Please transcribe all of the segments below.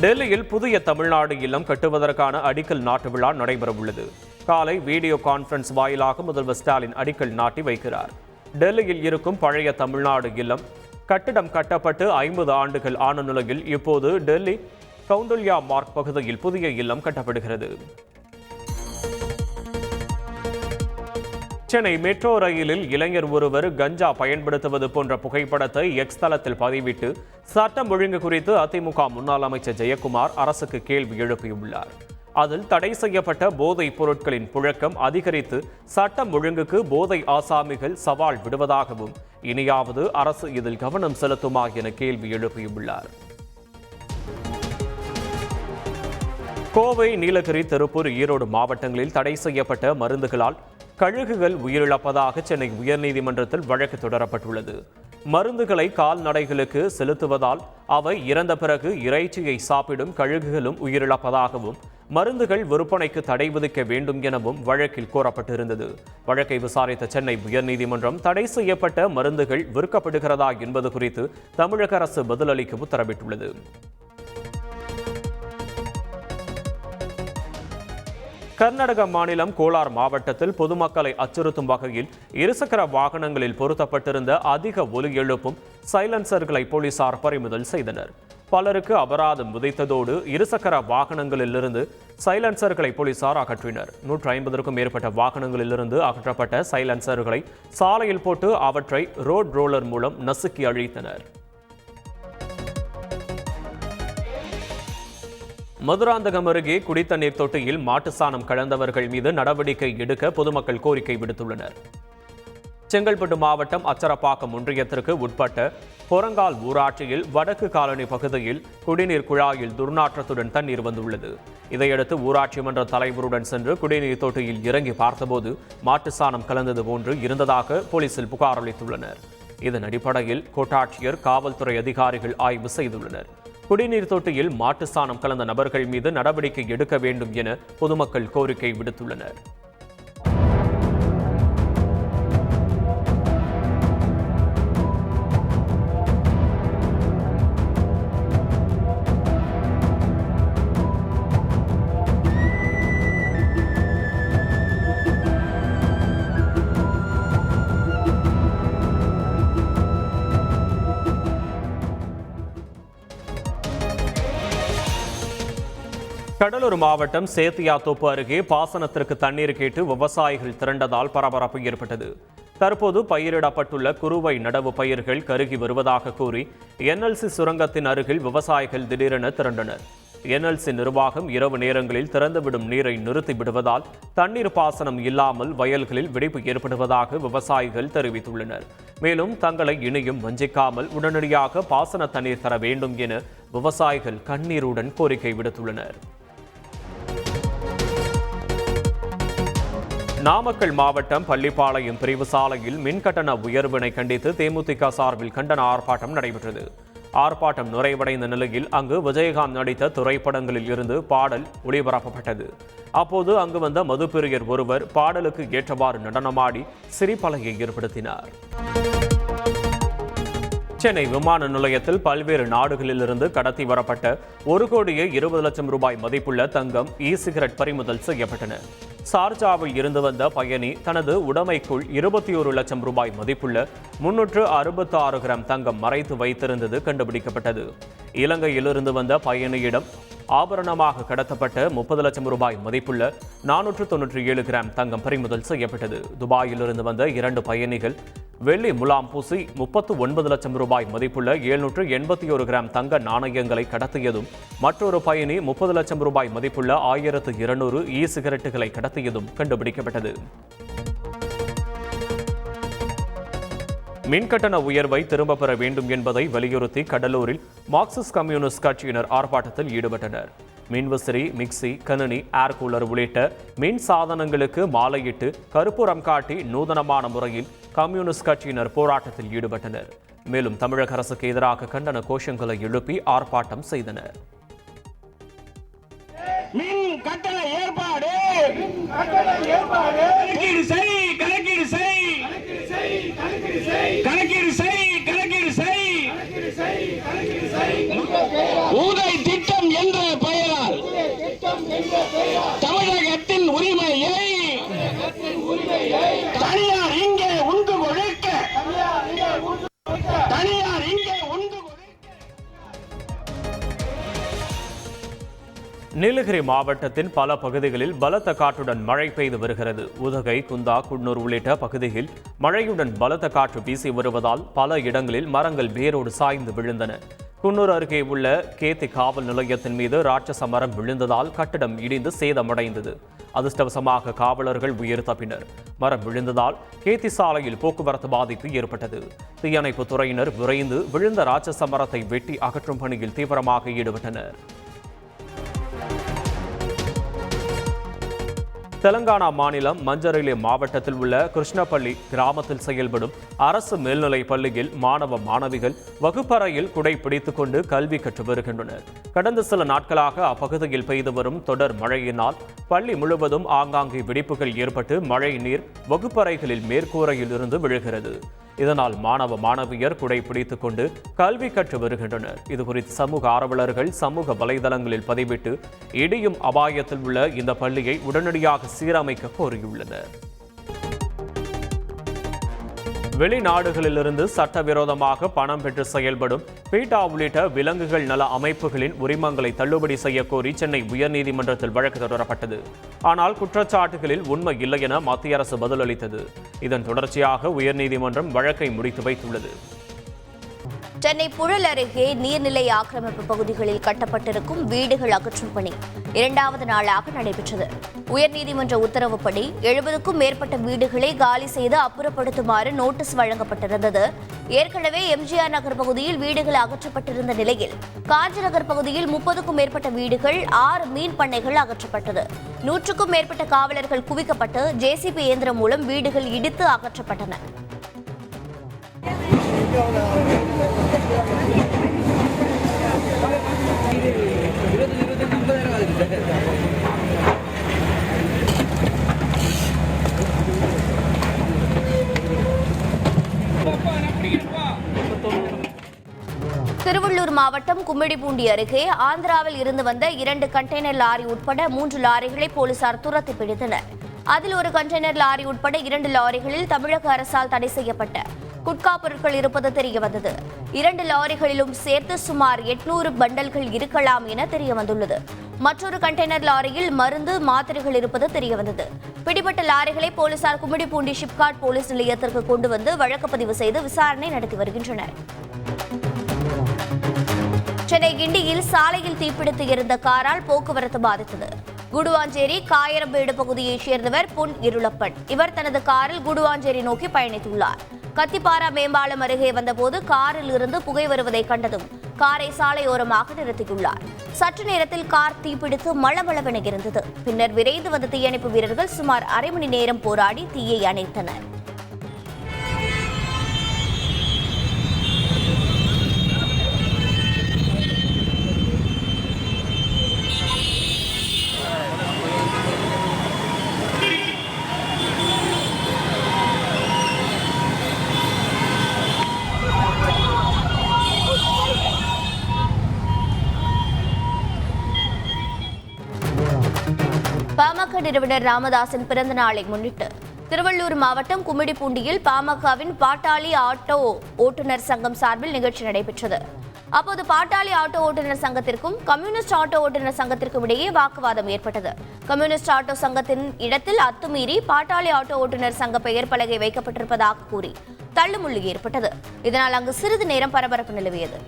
டெல்லியில் புதிய தமிழ்நாடு இல்லம் கட்டுவதற்கான அடிக்கல் நாட்டு விழா நடைபெறவுள்ளது. காலை வீடியோ கான்பரன்ஸ் வாயிலாக முதல்வர் ஸ்டாலின் அடிக்கல் நாட்டி வைக்கிறார். டெல்லியில் இருக்கும் பழைய தமிழ்நாடு இல்லம் கட்டிடம் கட்டப்பட்டு 50 ஆண்டுகள் ஆன நிலையில் இப்போது டெல்லி கவுண்டல்யா மார்க் பகுதியில் புதிய இல்லம் கட்டப்படுகிறது. சென்னை மெட்ரோ ரயிலில் இளைஞர் ஒருவர் கஞ்சா பயன்படுத்துவது போன்ற புகைப்படத்தை எக்ஸ் தளத்தில் பதிவிட்டு சட்டம் ஒழுங்கு குறித்து அதிமுக முன்னாள் அமைச்சர் ஜெயக்குமார் அரசுக்கு கேள்வி எழுப்பியுள்ளார். அதில் தடை செய்யப்பட்ட போதைப் பொருட்களின் புழக்கம் அதிகரித்து சட்டம் ஒழுங்குக்கு போதை ஆசாமிகள் சவால் விடுவதாகவும் இனியாவது அரசு இதில் கவனம் செலுத்துமா என கேள்வி எழுப்பியுள்ளார். கோவை, நீலகிரி, திருப்பூர், ஈரோடு மாவட்டங்களில் தடை செய்யப்பட்ட மருந்துகளால் கழுகுகள் உயிரிழப்பதாக சென்னை உயர்நீதிமன்றத்தில் வழக்கு தொடரப்பட்டுள்ளது. மருந்துகளை கால்நடைகளுக்கு செலுத்துவதால் அவை இறந்த பிறகு இறைச்சியை சாப்பிடும் கழுகுகளும் உயிரிழப்பதாகவும் மருந்துகள் விற்பனைக்கு தடை விதிக்க வேண்டும் எனவும் வழக்கில் கோரப்பட்டிருந்தது. வழக்கை விசாரித்த சென்னை உயர்நீதிமன்றம் தடை செய்யப்பட்ட மருந்துகள் விற்கப்படுகிறதா என்பது குறித்து தமிழக அரசு பதிலளிக்க உத்தரவிட்டுள்ளது. கர்நாடக மாநிலம் கோலார் மாவட்டத்தில் பொதுமக்களை அச்சுறுத்தும் வகையில் இருசக்கர வாகனங்களில் பொருத்தப்பட்டிருந்த அதிக ஒலி எழுப்பும் சைலன்சர்களை போலீசார் பறிமுதல் செய்தனர். பலருக்கு அபராதம் விதித்ததோடு இருசக்கர வாகனங்களிலிருந்து சைலன்சர்களை போலீசார் அகற்றினர். 150க்கும் மேற்பட்ட வாகனங்களிலிருந்து அகற்றப்பட்ட சைலன்சர்களை சாலையில் போட்டு அவற்றை ரோட் ரோலர் மூலம் நசுக்கி அழித்தனர். மதுராந்தகம் அருகே குடித்தண்ணீர் தொட்டியில் மாட்டு சாணம் கலந்தவர்கள் மீது நடவடிக்கை எடுக்க பொதுமக்கள் கோரிக்கை விடுத்துள்ளனர். செங்கல்பட்டு மாவட்டம் அச்சரப்பாக்கம் ஒன்றியத்திற்கு உட்பட்ட பொறங்கால் ஊராட்சியில் வடக்கு காலனி பகுதியில் குடிநீர் குழாயில் துர்நாற்றத்துடன் தண்ணீர் வந்துள்ளது. இதையடுத்து ஊராட்சி மன்ற தலைவருடன் சென்று குடிநீர் தொட்டியில் இறங்கி பார்த்தபோது மாட்டு சாணம் கலந்தது போன்று இருந்ததாக போலீசில் புகார் அளித்துள்ளனர். இதன் அடிப்படையில் கோட்டாட்சியர், காவல்துறை அதிகாரிகள் ஆய்வு செய்துள்ளனர். குடிநீர் தொட்டியில் மாட்டு சாணம் கலந்த நபர்கள் மீது நடவடிக்கை எடுக்க வேண்டும் என பொதுமக்கள் கோரிக்கை விடுத்துள்ளனர். கடலூர் மாவட்டம் சேத்தியாத்தோப்பு அருகே பாசனத்திற்கு தண்ணீர் கேட்டு விவசாயிகள் திரண்டதால் பரபரப்பு ஏற்பட்டது. தற்போது பயிரிடப்பட்டுள்ள குறுவை நடவு பயிர்கள் கருகி வருவதாக கூறி என்எல்சி சுரங்கத்தின் அருகில் விவசாயிகள் திடீரென திரண்டனர். என்எல்சி நிர்வாகம் இரவு நேரங்களில் திறந்துவிடும் நீரை நிறுத்தி விடுவதால் தண்ணீர் பாசனம் இல்லாமல் வயல்களில் வெடிப்பு ஏற்படுவதாக விவசாயிகள் தெரிவித்துள்ளனர். மேலும் தங்களை இனியும் வஞ்சிக்காமல் உடனடியாக பாசன தண்ணீர் தர வேண்டும் என விவசாயிகள் கண்ணீருடன் கோரிக்கை விடுத்துள்ளனர். நாமக்கல் மாவட்டம் பள்ளிப்பாளையம் பிரிவு சாலையில் மின்கட்டண உயர்வினை கண்டித்து தேமுதிக சார்பில் கண்டன ஆர்ப்பாட்டம் நடைபெற்றது. ஆர்ப்பாட்டம் நிறைவடைந்த நிலையில் அங்கு விஜயகாந்த் நடித்த திரைப்படங்களில் இருந்து பாடல் ஒளிபரப்பப்பட்டது. அப்போது அங்கு வந்த மதுப்பிரியர் ஒருவர் பாடலுக்கு ஏற்றவாறு நடனமாடி சிரிப்பலையை ஏற்படுத்தினார். சென்னை விமான நிலையத்தில் பல்வேறு நாடுகளிலிருந்து கடத்தி வரப்பட்ட 1,20,00,000 ரூபாய் மதிப்புள்ள தங்கம், சிகரெட் பறிமுதல் செய்யப்பட்டன. சார்ஜாவில் இருந்து வந்த பயணி தனது உடைமைக்குள் 21 லட்சம் ரூபாய் மதிப்புள்ள 366 கிராம் தங்கம் மறைத்து வைத்திருந்தது கண்டுபிடிக்கப்பட்டது. இலங்கையிலிருந்து வந்த பயணியிடம் ஆபரணமாக கடத்தப்பட்ட 30 லட்சம் ரூபாய் மதிப்புள்ள 497 கிராம் தங்கம் பறிமுதல் செய்யப்பட்டது. துபாயிலிருந்து வந்த 2 பயணிகள் வெள்ளி முலாம் பூசி 39 லட்சம் ரூபாய் மதிப்புள்ள 781 கிராம் தங்க நாணயங்களை கடத்தியதும், மற்றொரு பயணி 30 லட்சம் ரூபாய் மதிப்புள்ள 1200 சிகரெட்டுகளை கடத்தியதும் கண்டுபிடிக்கப்பட்டது. மின்கட்டண உயர்வை திரும்ப பெற வேண்டும் என்பதை வலியுறுத்தி கடலூரில் மார்க்சிஸ்ட் கம்யூனிஸ்ட் கட்சியினர் ஆர்ப்பாட்டத்தில் ஈடுபட்டனர். மின்விசிறி, மிக்சி, கணினி, ஏர் கூலர் உள்ளிட்ட மின் சாதனங்களுக்கு மாலையிட்டு கருப்புரம் காட்டி நூதனமான முறையில் கம்யூனிஸ்ட் கட்சியினர் போராட்டத்தில் ஈடுபட்டனர். மேலும் தமிழக அரசுக்கு எதிராக கண்டன கோஷங்களை எழுப்பி ஆர்ப்பாட்டம் செய்தனர். மின் கட்டண ஏற்பாடு கணக்கீடு செய் ஊதை திட்டம் என்ற நீலகிரி மாவட்டத்தின் பல பகுதிகளில் பலத்த காற்றுடன் மழை பெய்து வருகிறது. உதகை, குந்தா, குன்னூர் உள்ளிட்ட பகுதிகளில் மழையுடன் பலத்த காற்று வீசி வருவதால் பல இடங்களில் மரங்கள் வேரோடு சாய்ந்து விழுந்தன. குன்னூர் அருகே உள்ள கேத்தி காவல் நிலையத்தின் மீது ராட்சச மரம் விழுந்ததால் கட்டிடம் இடிந்து சேதமடைந்தது. அதிர்ஷ்டவசமாக காவலர்கள் உயிர் தப்பினர். மரம் விழுந்ததால் கேத்தி சாலையில் போக்குவரத்து பாதிப்பு ஏற்பட்டது. தீயணைப்பு துறையினர் விரைந்து விழுந்த ராட்சச மரத்தை வெட்டி அகற்றும் பணியில் தீவிரமாக ஈடுபட்டனர். தெலங்கானா மாநிலம் மஞ்சரிலே மாவட்டத்தில் உள்ள கிருஷ்ணப்பள்ளி கிராமத்தில் செயல்படும் அரசு மேல்நிலைப் பள்ளியில் மாணவ மாணவிகள் வகுப்பறையில் குடை பிடித்துக் கொண்டு கல்வி கற்று வருகின்றனர். கடந்த சில நாட்களாக அப்பகுதியில் பெய்து வரும் தொடர் மழையினால் பள்ளி முழுவதும் ஆங்காங்கே வெடிப்புகள் ஏற்பட்டு மழை நீர் வகுப்பறைகளில் மேற்கூரையில் இருந்து விழுகிறது. இதனால் மாணவ மாணவியர் குடை பிடித்துக் கொண்டு கல்வி கற்று வருகின்றனர். இதுகுறித்து சமூக ஆர்வலர்கள் சமூக வலைதளங்களில் பதிவிட்டு இடியும் அபாயத்தில் உள்ள இந்த பள்ளியை உடனடியாக சீரமைக்க கோரியுள்ளனர். வெளிநாடுகளிலிருந்து சட்டவிரோதமாக பணம் பெற்று செயல்படும் பீட்டா உள்ளிட்ட விலங்குகள் நல அமைப்புகளின் உரிமங்களை தள்ளுபடி செய்ய கோரி சென்னை உயர்நீதிமன்றத்தில் வழக்கு தொடரப்பட்டது. ஆனால் குற்றச்சாட்டுகளில் உண்மை இல்லை என மத்திய அரசு பதிலளித்தது. இதன் தொடர்ச்சியாக உயர்நீதிமன்றம் வழக்கை முடித்து வைத்துள்ளது. சென்னை புழல் அருகே நீர்நிலை ஆக்கிரமிப்பு பகுதிகளில் கட்டப்பட்டிருக்கும் வீடுகள் அகற்றும் பணி 2வது நாளாக நடைபெற்றது. உயர்நீதிமன்ற உத்தரவுப்படி 70க்கும் மேற்பட்ட வீடுகளை காலி செய்து அப்புறப்படுத்துமாறு நோட்டீஸ் வழங்கப்பட்டிருந்தது. ஏற்கனவே எம்ஜிஆர் நகர் பகுதியில் வீடுகள் அகற்றப்பட்டிருந்த நிலையில் காஞ்சிநகர் பகுதியில் 30க்கும் மேற்பட்ட வீடுகள் 6 மீன் பண்ணைகள் அகற்றப்பட்டது. 100க்கும் மேற்பட்ட காவலர்கள் குவிக்கப்பட்டு ஜேசிபி இயந்திரம் மூலம் வீடுகள் இடித்து அகற்றப்பட்டன. திருவள்ளூர் மாவட்டம் கும்மிடிப்பூண்டி அருகே ஆந்திராவில் இருந்து வந்த 2 கண்டெய்னர் லாரி உட்பட 3 லாரிகளை போலீசார் துரத்தி பிடித்தனர். அதில் ஒரு கண்டெய்னர் லாரி உட்பட 2 லாரிகளில் தமிழக அரசால் தடை செய்யப்பட்ட குட்கா பொருட்கள் இருப்பது தெரியவந்தது. 2 லாரிகளிலும் சேர்த்து சுமார் 800 பண்டல்கள் இருக்கலாம் என தெரியவந்துள்ளது. மற்றொரு கண்டெய்னர் லாரியில் மருந்து, மாத்திரைகள் இருப்பது தெரியவந்தது. பிடிபட்ட லாரிகளை போலீசார் கும்மிடிப்பூண்டி ஷிப்காட் போலீஸ் நிலையத்திற்கு கொண்டு வந்து வழக்கு பதிவு செய்து விசாரணை நடத்தி வருகின்றனர். சென்னை கிண்டியில் சாலையில் தீப்பிடித்து எரிந்த காரால் போக்குவரத்து பாதித்தது. குடுவாஞ்சேரி காயரம்பேடு பகுதியைச் சேர்ந்தவர் பொன் இருளப்பன். இவர் தனது காரில் குடுவாஞ்சேரி நோக்கி பயணித்துள்ளார். கத்திப்பாரா மேம்பாலம் அருகே வந்தபோது காரில் இருந்து புகை வருவதை கண்டதும் காரை சாலையோரமாக நிறுத்தியுள்ளார். சற்று நேரத்தில் கார் தீப்பிடித்து மளமளவென இருந்தது. பின்னர் விரைந்து வந்த தீயணைப்பு வீரர்கள் சுமார் அரை மணி நேரம் போராடி தீயை அணைத்தனர். பாமக நிறுவனர் ராமதாசின் பிறந்த நாளை முன்னிட்டு திருவள்ளூர் மாவட்டம் கும்மிடிப்பூண்டியில் பாமகவின் பாட்டாளி ஆட்டோ ஓட்டுநர் சங்கம் சார்பில் நிகழ்ச்சி நடைபெற்றது. அப்போது பாட்டாளி ஆட்டோ ஓட்டுநர் சங்கத்திற்கும் கம்யூனிஸ்ட் ஆட்டோ ஓட்டுநர் சங்கத்திற்கும் இடையே வாக்குவாதம் ஏற்பட்டது. கம்யூனிஸ்ட் ஆட்டோ சங்கத்தின் இடத்தில் அத்துமீறி பாட்டாளி ஆட்டோ ஓட்டுநர் சங்க பெயர் பலகை வைக்கப்பட்டிருப்பதாக கூறி தள்ளுமுள்ளு ஏற்பட்டது. இதனால் அங்கு சிறிது நேரம் பரபரப்பு நிலவியது.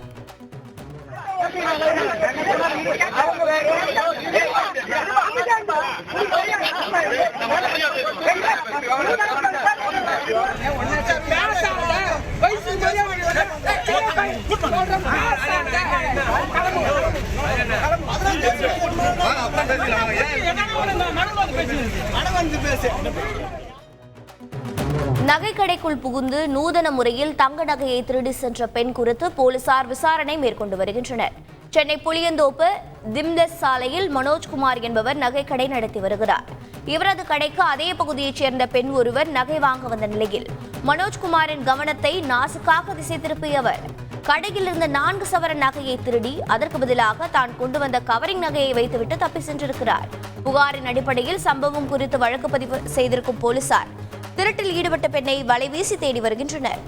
நகைக்கடைக்குள் புகுந்து நூதன முறையில் தங்க நகையை திருடி சென்ற பெண் குறித்து போலீசார் விசாரணை மேற்கொண்டு வருகின்றனர். சென்னை புளியந்தோப்பு திம்லஸ் சாலையில் மனோஜ்குமார் என்பவர் நகைக்கடை நடத்தி வருகிறார். இவரது கடைக்கு அதே பகுதியைச் சேர்ந்த பெண் ஒருவர் நகை வாங்க வந்த நிலையில் மனோஜ்குமாரின் கவனத்தை நாசுக்காக திசை திருப்பியவர் கடையில் இருந்த 4 சவரன் நகையை திருடி அதற்கு பதிலாக தான் கொண்டு வந்த கவரிங் நகையை வைத்துவிட்டு தப்பி சென்றிருக்கிறார். புகாரின் அடிப்படையில் சம்பவம் குறித்து வழக்கு பதிவு செய்திருக்கும் போலீசார் திருட்டில் ஈடுபட்ட பெண்ணை வலைவீசி தேடி வருகின்றனர்.